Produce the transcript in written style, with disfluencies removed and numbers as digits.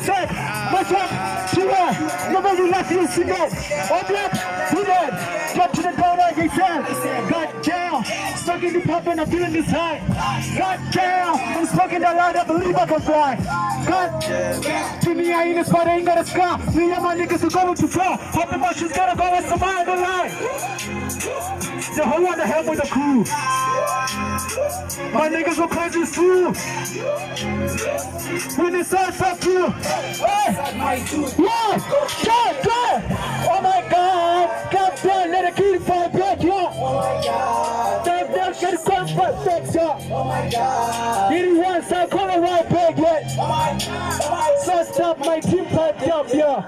said, what's up? Never you left you see that. Up left, he did. Get to the corner, he said, God damn, stuck in the pub and I'm feeling this high. God damn, I'm smoking that line, I believe I can fly. God damn, to me I ain't a spot, I ain't got a scar. Me and my niggas are going to fly. Hope the motion's gonna go with somebody in the line. So who want to help with the crew? My niggas will cause you through. When the sun's up through. Hey! Yeah! God! Oh my God! God damn, let it keep fire back, yo! Damn, get it come back, yo! Oh my God! Get it once, I call it right back, yet! So stop my team back up, yo!